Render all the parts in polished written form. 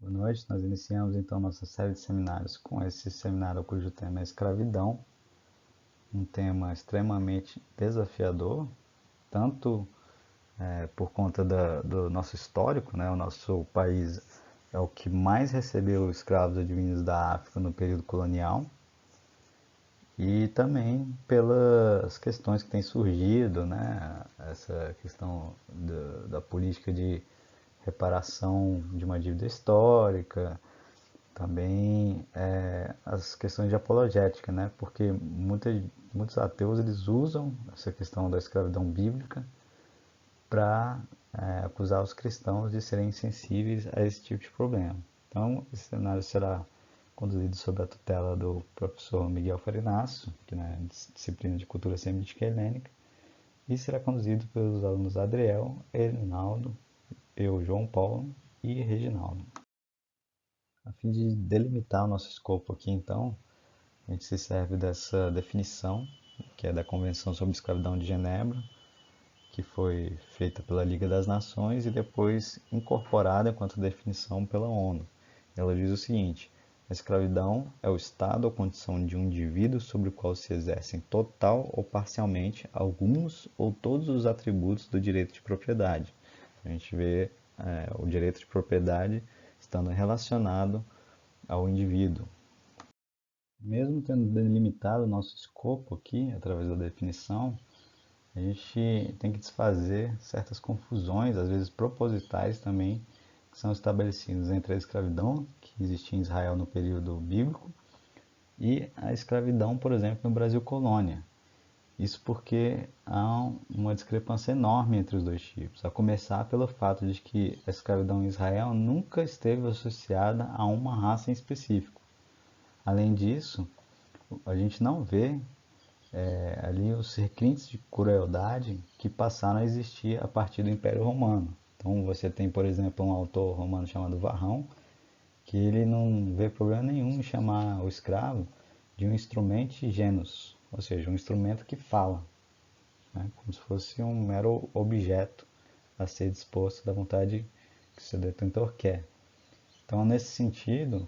Boa noite, nós iniciamos então nossa série de seminários com esse seminário cujo tema é escravidão, um tema extremamente desafiador, tanto por conta do nosso histórico, né? O nosso país é o que mais recebeu escravos advindos da África no período colonial, e também pelas questões que têm surgido, né? Essa questão da política de reparação de uma dívida histórica, também as questões de apologética, né? Porque muitos ateus eles usam essa questão da escravidão bíblica para acusar os cristãos de serem insensíveis a esse tipo de problema. Então, esse cenário será conduzido sob a tutela do professor Miguel Farinácio, que é disciplina de cultura semítica e helênica, e será conduzido pelos alunos Adriel, Erinaldo, eu, João Paulo e Reginaldo. A fim de delimitar o nosso escopo aqui, então, a gente se serve dessa definição, que é da Convenção sobre Escravidão de Genebra, que foi feita pela Liga das Nações e depois incorporada enquanto definição pela ONU. Ela diz o seguinte: a escravidão é o estado ou condição de um indivíduo sobre o qual se exercem total ou parcialmente alguns ou todos os atributos do direito de propriedade. A gente vê o direito de propriedade estando relacionado ao indivíduo. Mesmo tendo delimitado o nosso escopo aqui, através da definição, a gente tem que desfazer certas confusões, às vezes propositais também, que são estabelecidas entre a escravidão que existia em Israel no período bíblico e a escravidão, por exemplo, no Brasil colônia. Isso porque há uma discrepância enorme entre os dois tipos, a começar pelo fato de que a escravidão em Israel nunca esteve associada a uma raça em específico. Além disso, a gente não vê ali os requintes de crueldade que passaram a existir a partir do Império Romano. Então você tem, por exemplo, um autor romano chamado Varrão, que ele não vê problema nenhum em chamar o escravo de um instrumento genus, ou seja, um instrumento que fala, né? Como se fosse um mero objeto a ser disposto da vontade que seu detentor quer. Então, nesse sentido,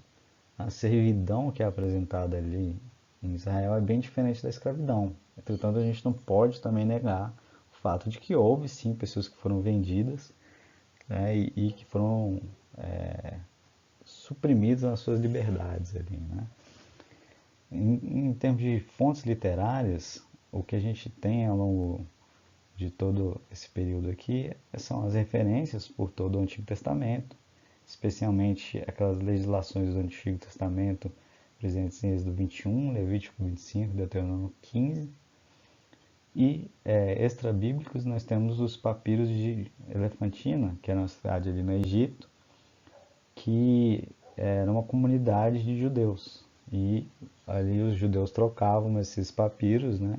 a servidão que é apresentada ali em Israel é bem diferente da escravidão. Entretanto, a gente não pode também negar o fato de que houve sim pessoas que foram vendidas, né, e que foram suprimidas nas suas liberdades ali, né? Em termos de fontes literárias, o que a gente tem ao longo de todo esse período aqui são as referências por todo o Antigo Testamento, especialmente aquelas legislações do Antigo Testamento presentes em Êxodo 21, Levítico 25, Deuteronômio 15. E extra-bíblicos nós temos os papiros de Elefantina, que era uma cidade ali no Egito, que era uma comunidade de judeus. E ali os judeus trocavam esses papiros, né?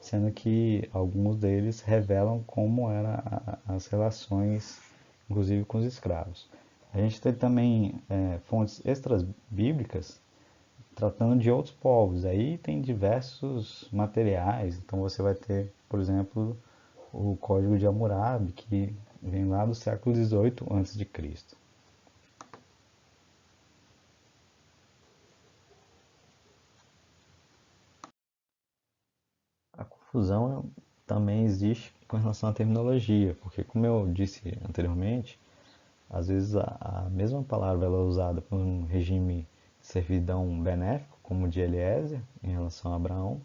Sendo que alguns deles revelam como eram as relações, inclusive com os escravos. A gente tem também fontes extras bíblicas tratando de outros povos. Aí tem diversos materiais. Então você vai ter, por exemplo, o Código de Hammurabi, que vem lá do século XVIII a.C. A confusão também existe com relação à terminologia, porque como eu disse anteriormente, às vezes a mesma palavra ela é usada por um regime de servidão benéfico, como o de Eliezer, em relação a Abraão,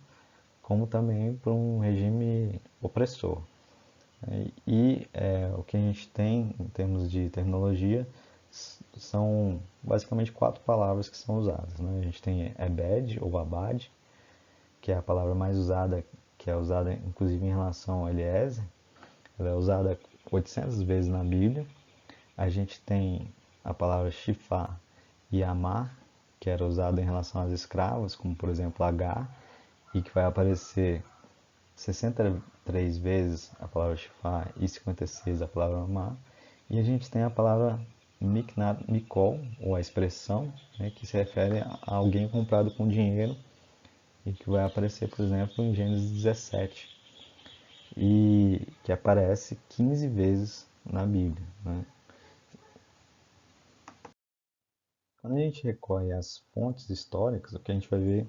como também por um regime opressor. O que a gente tem em termos de terminologia são basicamente quatro palavras que são usadas, né? A gente tem ebed ou abad, que é a palavra mais usada, que é usada inclusive em relação a Eliezer. Ela é usada 800 vezes na Bíblia. A gente tem a palavra shifá e amar, que era usada em relação às escravas, como por exemplo Agar, e que vai aparecer 63 vezes a palavra shifá e 56 a palavra amar. E a gente tem a palavra miknat mikol, ou a expressão, né, que se refere a alguém comprado com dinheiro e que vai aparecer, por exemplo, em Gênesis 17, e que aparece 15 vezes na Bíblia, né? Quando a gente recorre às fontes históricas, o que a gente vai ver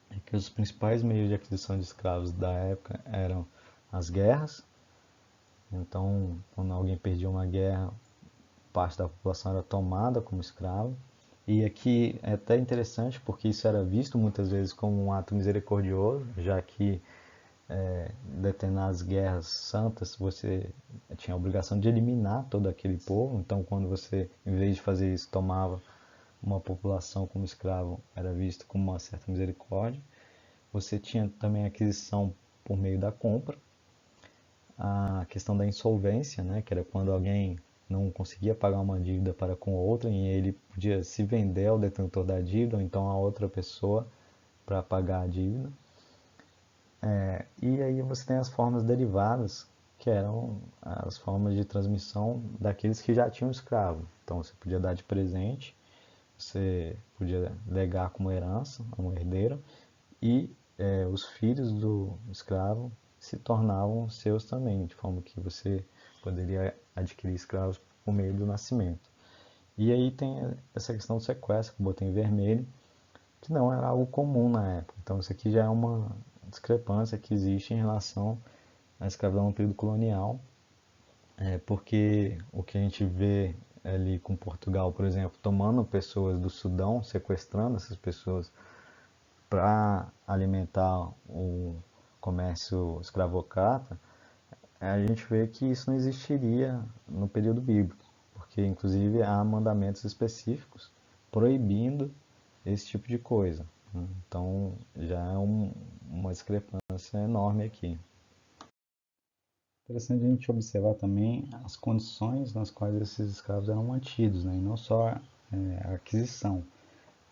é que os principais meios de aquisição de escravos da época eram as guerras. Então, quando alguém perdia uma guerra, parte da população era tomada como escravo. E aqui é até interessante porque isso era visto muitas vezes como um ato misericordioso, já que determinadas guerras santas você tinha a obrigação de eliminar todo aquele povo. Então, quando você, em vez de fazer isso, tomava uma população como escravo, era visto como uma certa misericórdia. Você tinha também a aquisição por meio da compra, a questão da insolvência, né, que era quando alguém não conseguia pagar uma dívida para com outra e ele podia se vender ao detentor da dívida ou então a outra pessoa para pagar a dívida. E aí você tem as formas derivadas, que eram as formas de transmissão daqueles que já tinham escravo. Então você podia dar de presente, você podia legar como herança a um herdeiro e os filhos do escravo se tornavam seus também, de forma que você poderia adquirir escravos por meio do nascimento. E aí tem essa questão do sequestro, que eu botei em vermelho, que não era algo comum na época. Então isso aqui já é uma discrepância que existe em relação à escravidão no período colonial, porque o que a gente vê ali com Portugal, por exemplo, tomando pessoas do Sudão, sequestrando essas pessoas para alimentar o comércio escravocrata, a gente vê que isso não existiria no período bíblico, porque inclusive há mandamentos específicos proibindo esse tipo de coisa. Então já é uma discrepância enorme aqui. Interessante a gente observar também as condições nas quais esses escravos eram mantidos, né? E não só a aquisição.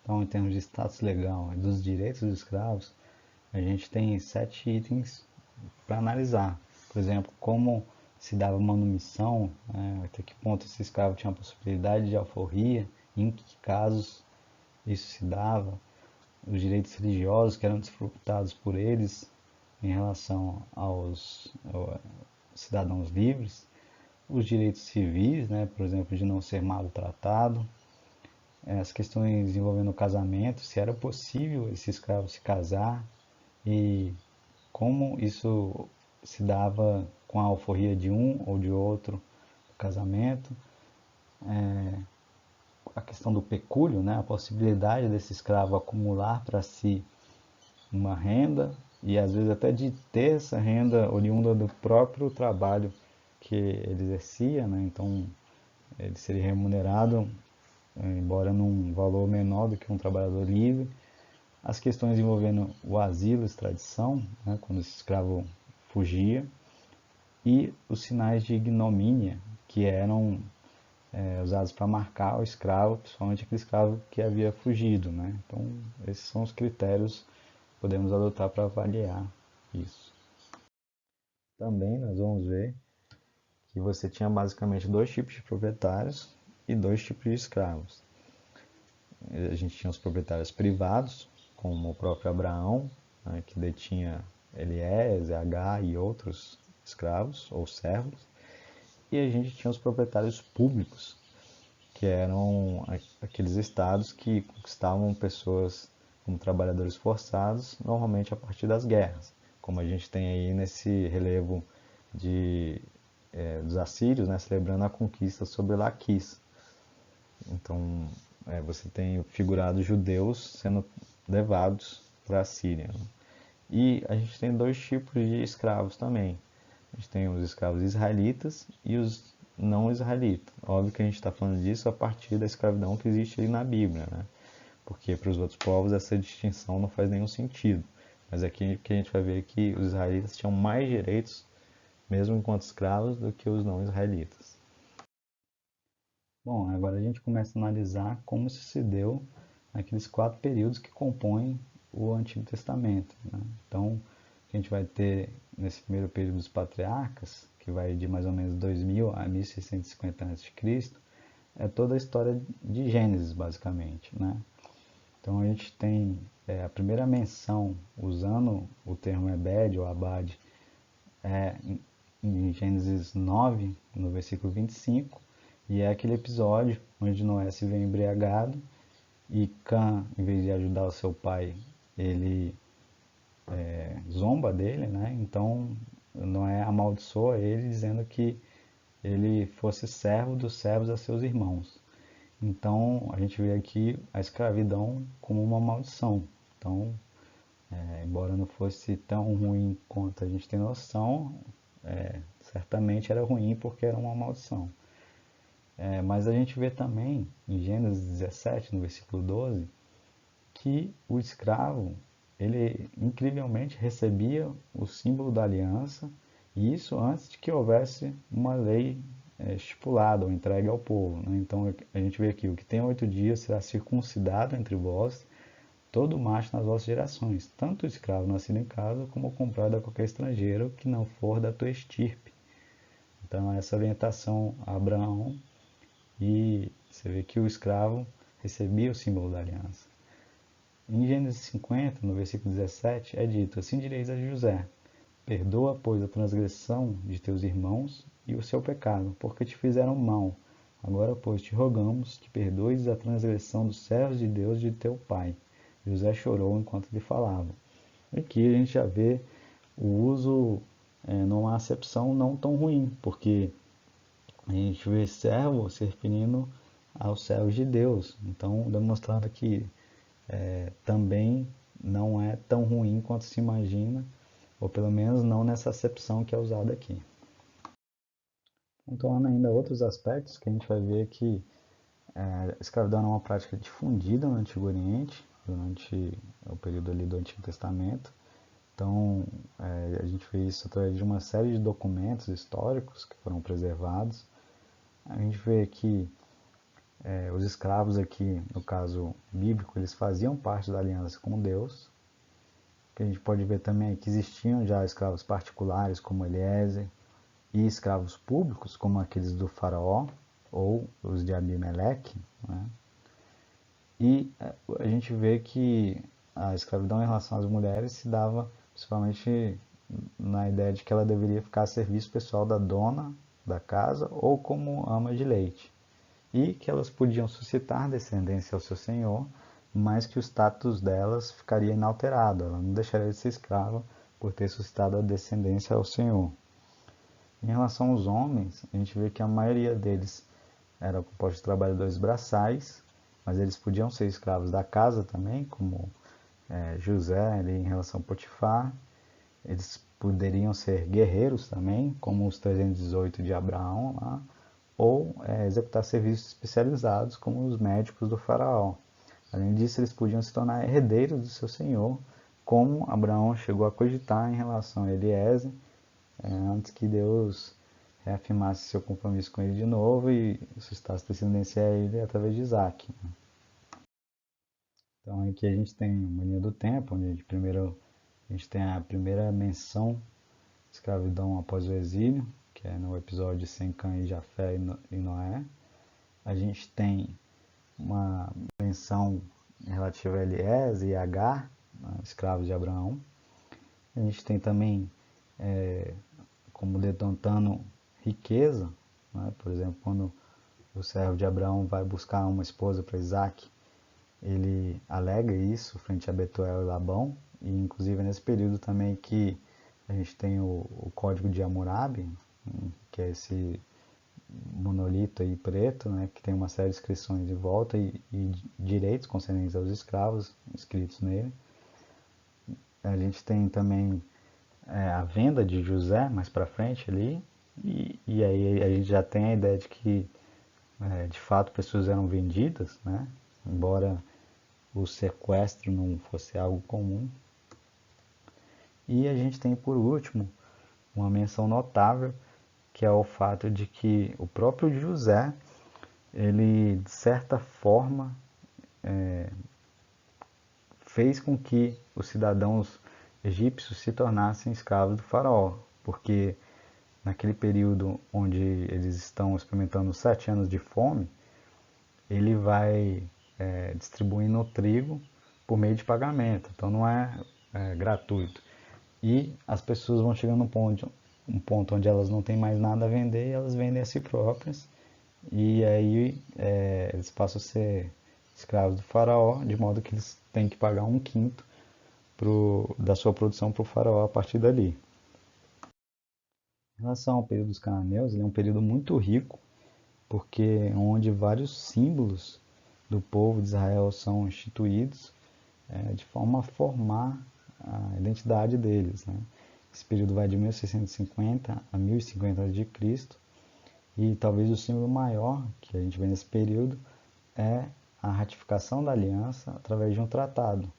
Então, em termos de status legal e dos direitos dos escravos, a gente tem 7 itens para analisar. Por exemplo, como se dava manumissão, até que ponto esse escravo tinha a possibilidade de alforria, em que casos isso se dava, os direitos religiosos que eram desfrutados por eles em relação aos cidadãos livres, os direitos civis, né, por exemplo, de não ser maltratado, as questões envolvendo o casamento, se era possível esse escravo se casar e como isso se dava com a alforria de um ou de outro casamento, a questão do pecúlio, né, a possibilidade desse escravo acumular para si uma renda e às vezes até de ter essa renda oriunda do próprio trabalho que ele exercia, né, então ele seria remunerado, embora num valor menor do que um trabalhador livre. As questões envolvendo o asilo, extradição, né, quando esse escravo fugia, e os sinais de ignomínia, que eram usados para marcar o escravo, principalmente aquele escravo que havia fugido. Né? Então, esses são os critérios que podemos adotar para avaliar isso. Também nós vamos ver que você tinha basicamente dois tipos de proprietários e dois tipos de escravos. A gente tinha os proprietários privados, como o próprio Abraão, né, que detinha Eliezer, H e outros escravos ou servos. E a gente tinha os proprietários públicos, que eram aqueles estados que conquistavam pessoas como trabalhadores forçados, normalmente a partir das guerras, como a gente tem aí nesse relevo dos assírios, né, celebrando a conquista sobre Laquis. Então, você tem figurados judeus sendo levados para a Síria. Né? E a gente tem dois tipos de escravos também. A gente tem os escravos israelitas e os não israelitas. Óbvio que a gente está falando disso a partir da escravidão que existe ali na Bíblia, né? Porque para os outros povos essa distinção não faz nenhum sentido. Mas aqui que a gente vai ver que os israelitas tinham mais direitos, mesmo enquanto escravos, do que os não israelitas. Bom, agora a gente começa a analisar como isso se deu naqueles 4 períodos que compõem o Antigo Testamento. Né? Então, a gente vai ter nesse primeiro período dos patriarcas, que vai de mais ou menos 2000 a 1650 a.C., é toda a história de Gênesis, basicamente. Né? Então, a gente tem a primeira menção, usando o termo Ebed ou Abad, é, em Gênesis 9, no versículo 25, e é aquele episódio onde Noé se vê embriagado e Cã, em vez de ajudar o seu pai, ele zomba dele, né? Então Noé amaldiçoa ele, dizendo que ele fosse servo dos servos a seus irmãos. Então a gente vê aqui a escravidão como uma maldição. Então, embora não fosse tão ruim quanto a gente tem noção, certamente era ruim porque era uma maldição. Mas a gente vê também em Gênesis 17, no versículo 12, que o escravo, ele incrivelmente recebia o símbolo da aliança, e isso antes de que houvesse uma lei estipulada ou entregue ao povo, né? Então a gente vê aqui, o que tem 8 dias será circuncidado entre vós, todo macho nas vossas gerações, tanto o escravo nascido em casa, como o comprado a qualquer estrangeiro que não for da tua estirpe. Então essa orientação a Abraão, e você vê que o escravo recebia o símbolo da aliança. Em Gênesis 50, no versículo 17, é dito: assim direis a José: perdoa, pois, a transgressão de teus irmãos e o seu pecado, porque te fizeram mal. Agora, pois, te rogamos que perdoes a transgressão dos servos de Deus de teu pai. José chorou enquanto lhe falava. Aqui a gente já vê o uso numa acepção não tão ruim, porque a gente vê servo se referindo aos servos de Deus. Então, demonstrando que também não é tão ruim quanto se imagina, ou pelo menos não nessa acepção que é usada aqui. Pontuando ainda outros aspectos que a gente vai ver que a escravidão é uma prática difundida no Antigo Oriente, durante o período ali do Antigo Testamento. Então, a gente vê isso através de uma série de documentos históricos que foram preservados. A gente vê que os escravos aqui, no caso bíblico, eles faziam parte da aliança com Deus. Que a gente pode ver também é que existiam já escravos particulares como Eliezer e escravos públicos como aqueles do faraó ou os de Abimeleque, né? E a gente vê que a escravidão em relação às mulheres se dava principalmente na ideia de que ela deveria ficar a serviço pessoal da dona da casa ou como ama de leite, e que elas podiam suscitar descendência ao seu senhor, mas que o status delas ficaria inalterado, ela não deixaria de ser escrava por ter suscitado a descendência ao senhor. Em relação aos homens, a gente vê que a maioria deles era composta de trabalhadores braçais, mas eles podiam ser escravos da casa também, como José ali em relação a Potifar. Eles poderiam ser guerreiros também, como os 318 de Abraão lá, ou executar serviços especializados, como os médicos do faraó. Além disso, eles podiam se tornar herdeiros do seu senhor, como Abraão chegou a cogitar em relação a Eliezer, antes que Deus reafirmasse seu compromisso com ele de novo e suscitasse descendência a ele através de Isaac. Então aqui a gente tem uma linha do tempo, onde a gente tem a primeira menção de escravidão após o exílio, que é no episódio sem Cã e Jafé e Noé. A gente tem uma menção relativa a Eliezer e Agar, né, escravos de Abraão. A gente tem também como denotando riqueza, né? Por exemplo, quando o servo de Abraão vai buscar uma esposa para Isaac, ele alega isso frente a Betuel e Labão, e inclusive nesse período também que a gente tem o Código de Hammurabi, que é esse monolito aí preto, né, que tem uma série de inscrições de volta e direitos concernentes aos escravos escritos nele. A gente tem também a venda de José mais para frente ali, e aí a gente já tem a ideia de que de fato pessoas eram vendidas, né, embora o sequestro não fosse algo comum. E a gente tem por último uma menção notável, que é o fato de que o próprio José, ele de certa forma fez com que os cidadãos egípcios se tornassem escravos do faraó, porque naquele período onde eles estão experimentando 7 anos de fome, ele vai distribuindo o trigo por meio de pagamento, então não é gratuito. E as pessoas vão chegando um ponto onde elas não têm mais nada a vender e elas vendem a si próprias, e aí eles passam a ser escravos do faraó, de modo que eles têm que pagar um quinto da sua produção para o faraó a partir dali. Em relação ao período dos cananeus, ele é um período muito rico, porque onde vários símbolos do povo de Israel são instituídos de forma a formar a identidade deles. Né? Esse período vai de 1650 a 1050 a.C. E talvez o símbolo maior que a gente vê nesse período é a ratificação da aliança através de um tratado.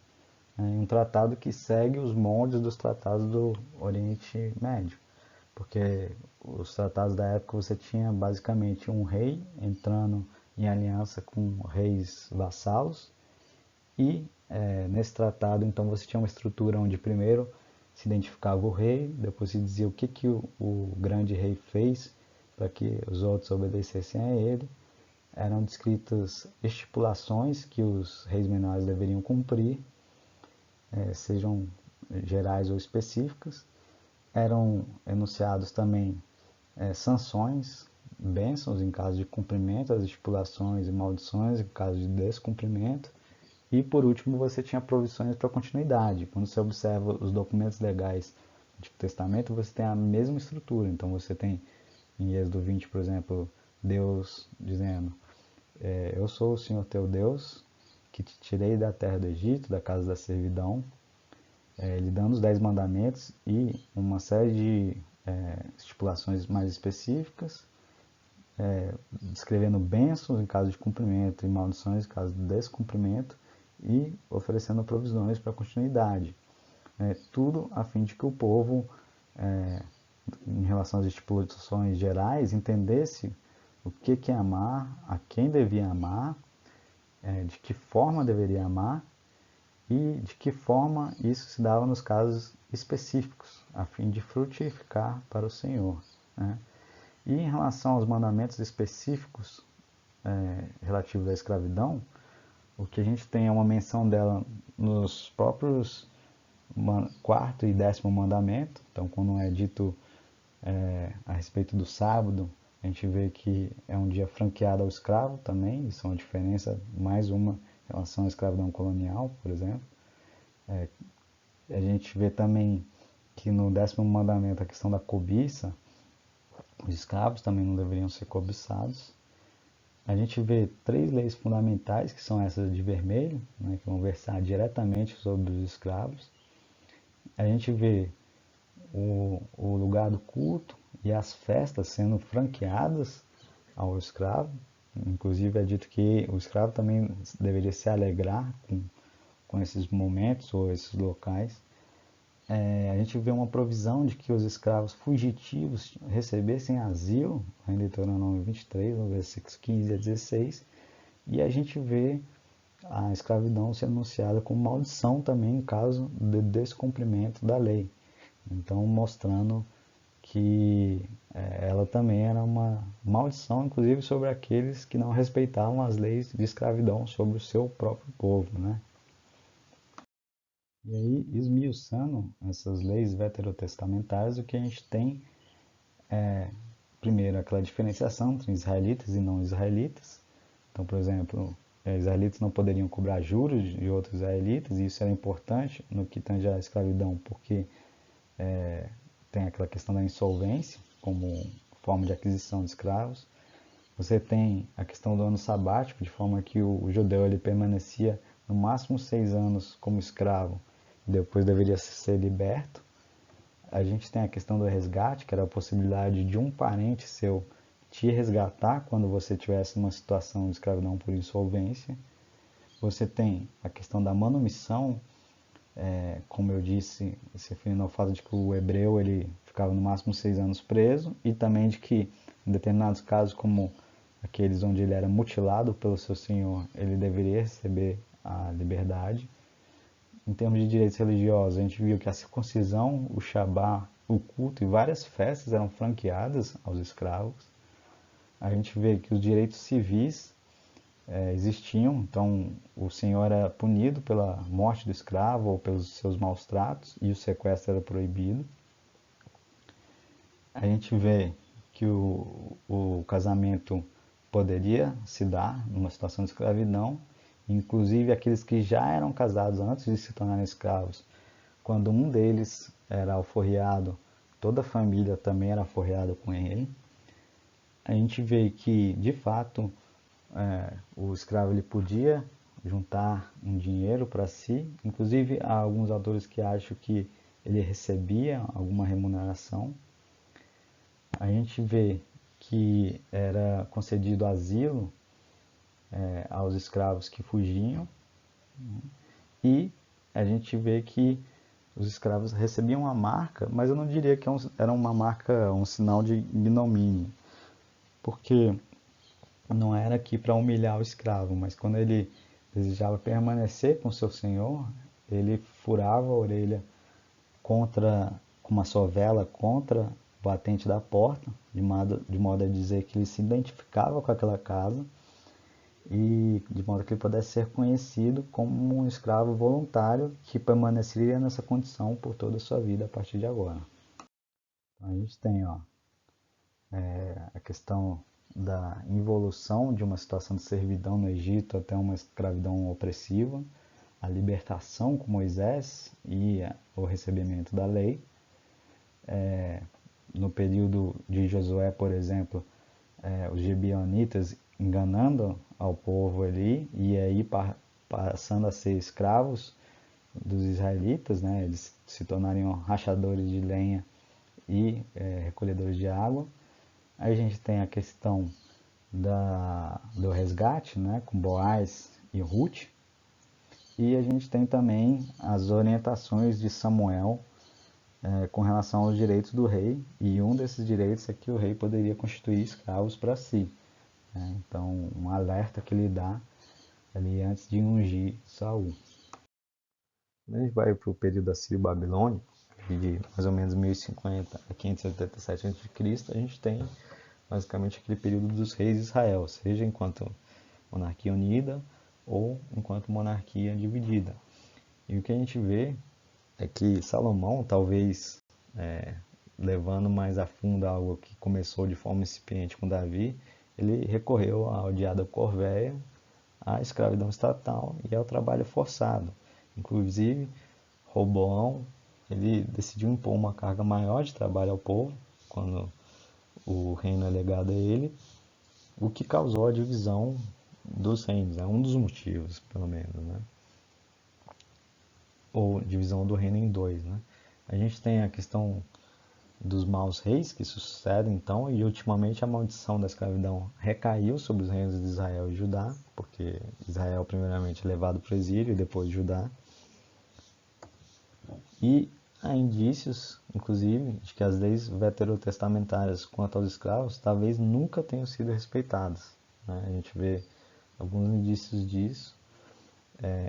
Um tratado que segue os moldes dos tratados do Oriente Médio. Porque os tratados da época você tinha basicamente um rei entrando em aliança com reis vassalos e nesse tratado então você tinha uma estrutura onde primeiro se identificava o rei, depois se dizia o que o grande rei fez para que os outros obedecessem a ele. Eram descritas estipulações que os reis menores deveriam cumprir, sejam gerais ou específicas. Eram enunciados também sanções, bênçãos em caso de cumprimento, as estipulações e maldições em caso de descumprimento. E por último você tinha provisões para continuidade. Quando você observa os documentos legais do Antigo Testamento, você tem a mesma estrutura. Então você tem em Êxodo 20, por exemplo, Deus dizendo: eu sou o Senhor teu Deus, que te tirei da terra do Egito, da casa da servidão. Ele dando os 10 mandamentos e uma série de estipulações mais específicas, descrevendo bênçãos em caso de cumprimento e maldições em caso de descumprimento, e oferecendo provisões para continuidade. Tudo a fim de que o povo, em relação às estipulações gerais, entendesse o que é amar, a quem devia amar, de que forma deveria amar e de que forma isso se dava nos casos específicos, a fim de frutificar para o Senhor. Né? E em relação aos mandamentos específicos relativos à escravidão, o que a gente tem é uma menção dela nos próprios quarto e décimo mandamento. Então, quando é dito a respeito do sábado, a gente vê que é um dia franqueado ao escravo também. Isso é uma diferença, mais uma, em relação à escravidão colonial, por exemplo. A gente vê também que no décimo mandamento a questão da cobiça, os escravos também não deveriam ser cobiçados. A gente vê 3 leis fundamentais, que são essas de vermelho, né, que vão versar diretamente sobre os escravos. A gente vê o lugar do culto e as festas sendo franqueadas ao escravo. Inclusive é dito que o escravo também deveria se alegrar com esses momentos ou esses locais. A gente vê uma provisão de que os escravos fugitivos recebessem asilo, em Deuteronômio 23, no versículos 15 a 16, e a gente vê a escravidão ser anunciada como maldição também em caso de descumprimento da lei. Então, mostrando que ela também era uma maldição, inclusive sobre aqueles que não respeitavam as leis de escravidão sobre o seu próprio povo, né? E aí, esmiuçando essas leis veterotestamentárias, o que a gente tem é, primeiro, aquela diferenciação entre israelitas e não israelitas. Então, por exemplo, israelitas não poderiam cobrar juros de outros israelitas, e isso era importante no que tange à escravidão, porque tem aquela questão da insolvência como forma de aquisição de escravos. Você tem a questão do ano sabático, de forma que o judeu ele permanecia no máximo 6 anos como escravo, depois deveria ser liberto. A gente tem a questão do resgate, que era a possibilidade de um parente seu te resgatar quando você tivesse uma situação de escravidão por insolvência. Você tem a questão da manumissão, como eu disse, se referindo ao fato de que o hebreu ele ficava no máximo 6 anos preso, e também de que em determinados casos, como aqueles onde ele era mutilado pelo seu senhor, ele deveria receber a liberdade. Em termos de direitos religiosos, a gente viu que a circuncisão, o Shabá, o culto e várias festas eram franqueadas aos escravos. A gente vê que os direitos civis existiam, então o senhor era punido pela morte do escravo ou pelos seus maus tratos, e o sequestro era proibido. A gente vê que o casamento poderia se dar numa situação de escravidão, inclusive aqueles que já eram casados antes de se tornarem escravos. Quando um deles era alforriado, toda a família também era alforriada com ele. A gente vê que, de fato, o escravo ele podia juntar um dinheiro para si. Inclusive, há alguns autores que acham que ele recebia alguma remuneração. A gente vê que era concedido asilo aos escravos que fugiam, e a gente vê que os escravos recebiam uma marca, mas eu não diria que era uma marca, um sinal de ignomínia, porque não era aqui para humilhar o escravo, mas quando ele desejava permanecer com seu senhor, ele furava a orelha contra com uma sovela contra o batente da porta, de modo a dizer que ele se identificava com aquela casa e de modo que ele pudesse ser conhecido como um escravo voluntário que permaneceria nessa condição por toda a sua vida a partir de agora. Então, a gente tem a questão da involução de uma situação de servidão no Egito até uma escravidão opressiva, a libertação com Moisés e o recebimento da lei. No período de Josué, por exemplo, os gibeonitas enganando ao povo ali e aí passando a ser escravos dos israelitas, né? Eles se tornariam rachadores de lenha e recolhedores de água. Aí a gente tem a questão do resgate, né? Com Boaz e Ruth. E a gente tem também as orientações de Samuel com relação aos direitos do rei, e um desses direitos é que o rei poderia constituir escravos para si. Então, um alerta que ele dá ali antes de ungir Saul. Quando a gente vai para o período assírio-babilônico, de mais ou menos 1050 a 587 a.C., a gente tem basicamente aquele período dos reis de Israel, seja enquanto monarquia unida ou enquanto monarquia dividida. E o que a gente vê é que Salomão, talvez levando mais a fundo algo que começou de forma incipiente com Davi, ele recorreu à odiada corvéia, à escravidão estatal e ao trabalho forçado. Inclusive, Roboão ele decidiu impor uma carga maior de trabalho ao povo, quando o reino é legado a ele, o que causou a divisão dos reinos. É um dos motivos, pelo menos, né? Ou divisão do reino em dois, né? A gente tem a questão dos maus reis que sucedem então, e ultimamente a maldição da escravidão recaiu sobre os reinos de Israel e Judá, porque Israel primeiramente é levado para o exílio e depois Judá. E há indícios, inclusive, de que as leis veterotestamentárias quanto aos escravos talvez nunca tenham sido respeitadas, né? A gente vê alguns indícios disso,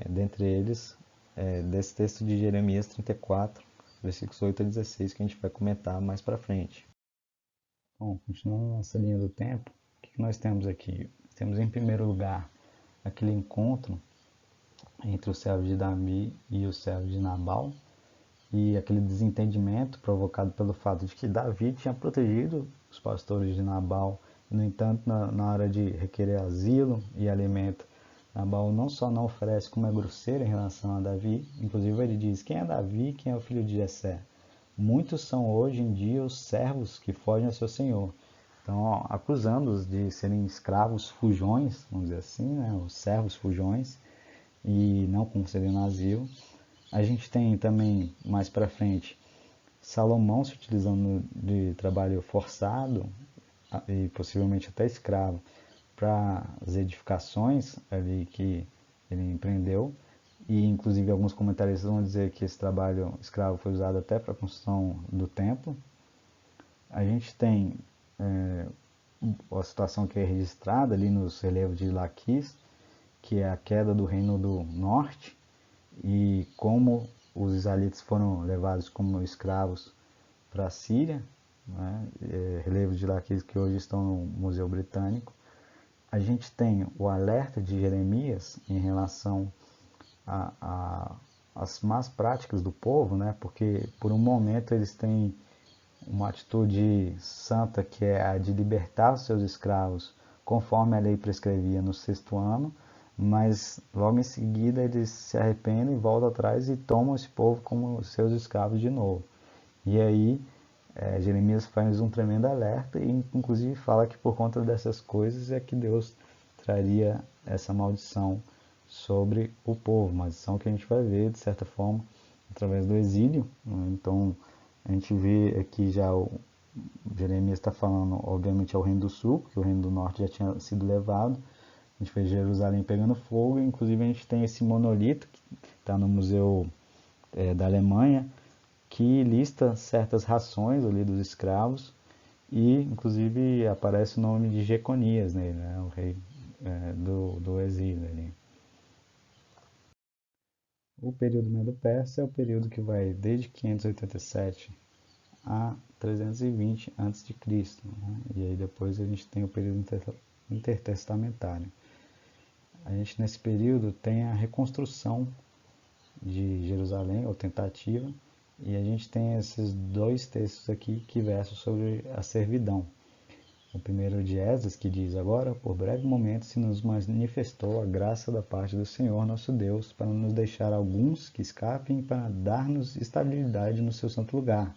dentre eles desse texto de Jeremias 34, versículos 8 a 16, que a gente vai comentar mais para frente. Bom, continuando nossa linha do tempo, o que nós temos aqui? Temos em primeiro lugar aquele encontro entre os servos de Davi e os servos de Nabal, e aquele desentendimento provocado pelo fato de que Davi tinha protegido os pastores de Nabal. No entanto, na hora de requerer asilo e alimento, Nabal não só não oferece, como é grosseiro em relação a Davi. Inclusive ele diz: quem é Davi, quem é o filho de Jessé? Muitos são hoje em dia os servos que fogem a seu senhor. Então, acusando-os de serem escravos fujões, vamos dizer assim, né? Os servos fujões, e não concedendo asilo. A gente tem também, mais para frente, Salomão se utilizando de trabalho forçado e possivelmente até escravo para as edificações ali que ele empreendeu. E inclusive alguns comentaristas vão dizer que esse trabalho escravo foi usado até para a construção do templo. A gente tem a situação que é registrada ali nos relevos de Laquis, que é a queda do reino do norte, e como os israelitas foram levados como escravos para a Síria, né? Relevos de Laquis que hoje estão no Museu Britânico. A gente tem o alerta de Jeremias em relação às más práticas do povo, né? Porque por um momento eles têm uma atitude santa que é a de libertar os seus escravos conforme a lei prescrevia no 6º ano, mas logo em seguida eles se arrependem, voltam atrás e tomam esse povo como seus escravos de novo. E aí Jeremias faz um tremendo alerta e inclusive fala que por conta dessas coisas é que Deus traria essa maldição sobre o povo, maldição que a gente vai ver de certa forma através do exílio. Então a gente vê aqui já o Jeremias está falando, obviamente, ao reino do sul, porque o reino do norte já tinha sido levado. A gente vê Jerusalém pegando fogo, inclusive a gente tem esse monolito que está no museu da Alemanha, que lista certas rações ali dos escravos e inclusive aparece o nome de Jeconias nele, né, o rei do exílio ali. O período Medo-Persa é o período que vai desde 587 a 320 a.C., né? E aí depois a gente tem o período intertestamentário. A gente nesse período tem a reconstrução de Jerusalém, ou tentativa, e a gente tem esses dois textos aqui que versam sobre a servidão. O primeiro de Esdras, que diz: Agora, por breve momento, se nos manifestou a graça da parte do Senhor nosso Deus, para nos deixar alguns que escapem, para dar-nos estabilidade no seu santo lugar,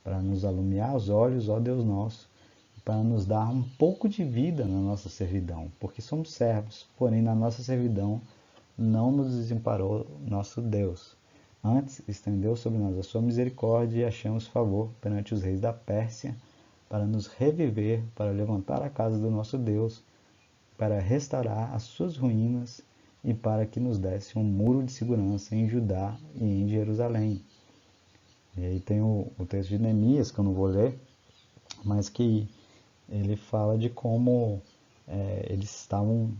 para nos alumiar os olhos, ó Deus nosso, para nos dar um pouco de vida na nossa servidão, porque somos servos, porém na nossa servidão não nos desamparou nosso Deus. Antes estendeu sobre nós a sua misericórdia e achamos favor perante os reis da Pérsia, para nos reviver, para levantar a casa do nosso Deus, para restaurar as suas ruínas e para que nos desse um muro de segurança em Judá e em Jerusalém. E aí tem o texto de Neemias, que eu não vou ler, mas que ele fala de como eles estavam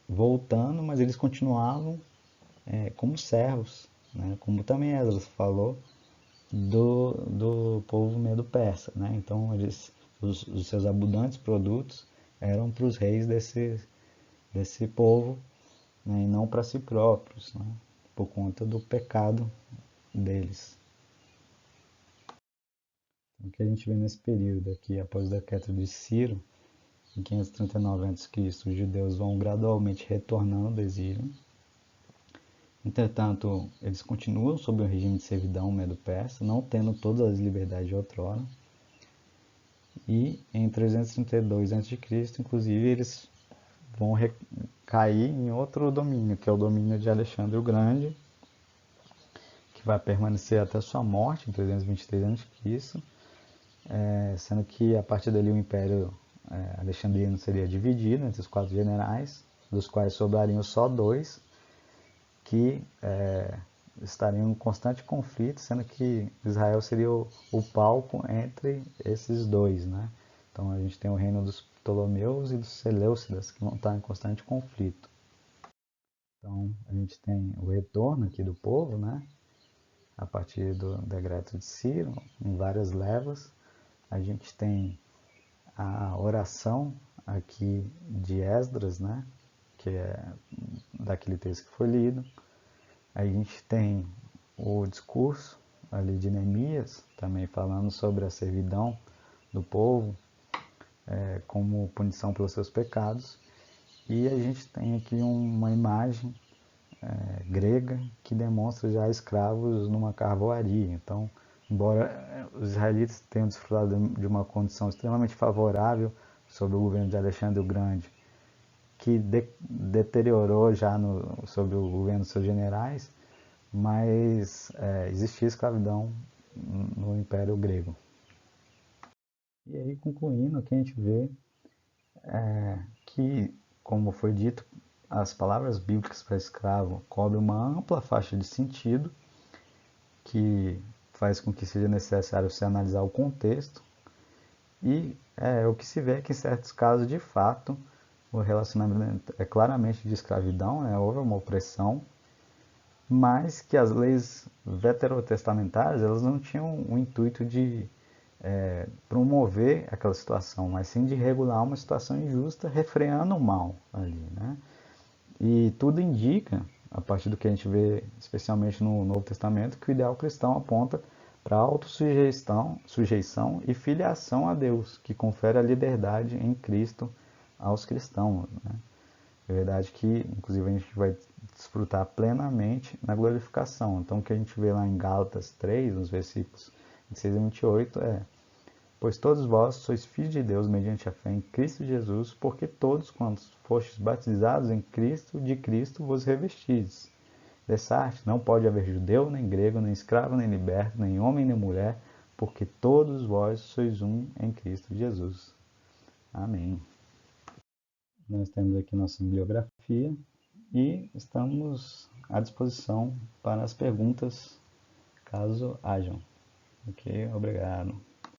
voltando, mas eles continuavam como servos, né? Como também Esdras falou, do povo medo-persa, né? Então os seus abundantes produtos eram para os reis desse povo, né? E não para si próprios, né? Por conta do pecado deles. O que a gente vê nesse período aqui, após a queda de Ciro, em 539 a.C., os judeus vão gradualmente retornando do exílio. Entretanto, eles continuam sob o regime de servidão medo-persa, não tendo todas as liberdades de outrora. E em 332 a.C., inclusive, eles vão cair em outro domínio, que é o domínio de Alexandre o Grande, que vai permanecer até sua morte em 323 a.C., sendo que a partir dali o Império Alexandrino seria dividido entre os 4 generais, dos quais sobrariam só 2, que estariam em constante conflito, sendo que Israel seria o palco entre esses dois, né? Então a gente tem o reino dos Ptolomeus e dos Seleucidas, que vão estar em constante conflito. Então a gente tem o retorno aqui do povo, né? A partir do decreto de Ciro, em várias levas. A gente tem a oração aqui de Esdras, né? Que é daquele texto que foi lido. A gente tem o discurso ali de Neemias, também falando sobre a servidão do povo como punição pelos seus pecados. E a gente tem aqui uma imagem grega que demonstra já escravos numa carvoaria. Então, embora os israelitas tenham desfrutado de uma condição extremamente favorável sob o governo de Alexandre o Grande, que deteriorou já sob o governo dos seus generais, mas existia escravidão no Império Grego. E aí, concluindo, aqui a gente vê que, como foi dito, as palavras bíblicas para escravo cobrem uma ampla faixa de sentido, que faz com que seja necessário se analisar o contexto, e o que se vê é que em certos casos, de fato, o relacionamento é claramente de escravidão, houve uma opressão, mas que as leis veterotestamentárias elas não tinham o intuito de promover aquela situação, mas sim de regular uma situação injusta, refreando o mal ali, né? E tudo indica, a partir do que a gente vê, especialmente no Novo Testamento, que o ideal cristão aponta para a autossujeição e filiação a Deus, que confere a liberdade em Cristo aos cristãos, né? É verdade que, inclusive, a gente vai desfrutar plenamente na glorificação. Então, o que a gente vê lá em Gálatas 3, nos versículos 26 a 28, pois todos vós sois filhos de Deus mediante a fé em Cristo Jesus, porque todos quantos fostes batizados em Cristo, de Cristo vos revestistes. Dessa arte não pode haver judeu, nem grego, nem escravo, nem liberto, nem homem, nem mulher, porque todos vós sois um em Cristo Jesus. Amém. Nós temos aqui nossa bibliografia e estamos à disposição para as perguntas, caso hajam. Ok? Obrigado.